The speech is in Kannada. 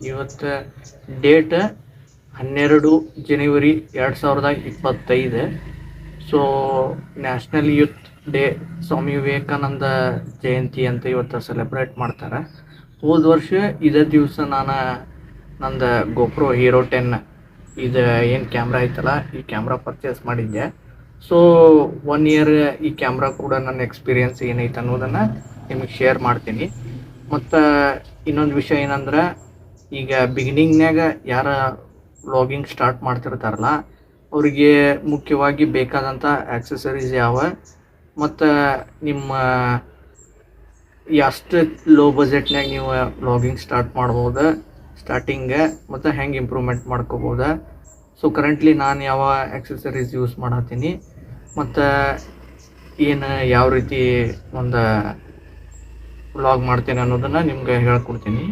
ಇವತ್ತು ಡೇಟ್ 12 ಜನವರಿ 2025. So national youth day, Swami Vivekananda ಜಯಂತಿ ಅಂತ ಇವತ್ತು ಸೆಲೆಬ್ರೇಟ್ ಮಾಡ್ತಾರೆ. ಹೋದ ವರ್ಷ ಇದೇ ದಿವಸ ನಾನು ನಂದು ಗೋಪ್ರೋ ಹೀರೋ 10 ಇದು ಏನು ಕ್ಯಾಮ್ರಾ ಐತಲ್ಲ, ಈ ಕ್ಯಾಮ್ರಾ ಪರ್ಚೇಸ್ ಮಾಡಿದ್ದೆ. ಸೊ 1 ಇಯರ್ ಈ ಕ್ಯಾಮ್ರಾ ಕೂಡ ನನ್ನ ಎಕ್ಸ್ಪೀರಿಯನ್ಸ್ ಏನೈತೆ ಅನ್ನೋದನ್ನು ನಿಮಗೆ ಶೇರ್ ಮಾಡ್ತೀನಿ. ಮತ್ತು ಇನ್ನೊಂದು ವಿಷಯ ಏನಂದ್ರೆ, ಈಗ ಬಿಗಿನಿಂಗ್ನಾಗ ಯಾರ ವ್ಲಾಗಿಂಗ್ ಸ್ಟಾರ್ಟ್ ಮಾಡ್ತಿರ್ತಾರಲ್ಲ ಅವರಿಗೆ ಮುಖ್ಯವಾಗಿ ಬೇಕಾದಂಥ ಆಕ್ಸೆಸರೀಸ್ ಯಾವ, ಮತ್ತು ನಿಮ್ಮ ಎಷ್ಟು ಲೋ ಬಜೆಟ್ನಾಗ ನೀವು ವ್ಲಾಗಿಂಗ್ ಸ್ಟಾರ್ಟ್ ಮಾಡ್ಬೋದು, ಸ್ಟಾರ್ಟಿಂಗ್ ಮತ್ತು ಹೆಂಗೆ ಇಂಪ್ರೂವ್ಮೆಂಟ್ ಮಾಡ್ಕೋಬೋದು. ಸೊ ಕರೆಂಟ್ಲಿ ನಾನು ಯಾವ ಆಕ್ಸೆಸರೀಸ್ ಯೂಸ್ ಮಾಡತ್ತೀನಿ ಮತ್ತು ಏನು ಯಾವ ರೀತಿ ಒಂದು ವ್ಲಾಗ್ ಮಾಡ್ತೀನಿ ಅನ್ನೋದನ್ನು ನಿಮ್ಗೆ ಹೇಳ್ಕೊಡ್ತೀನಿ.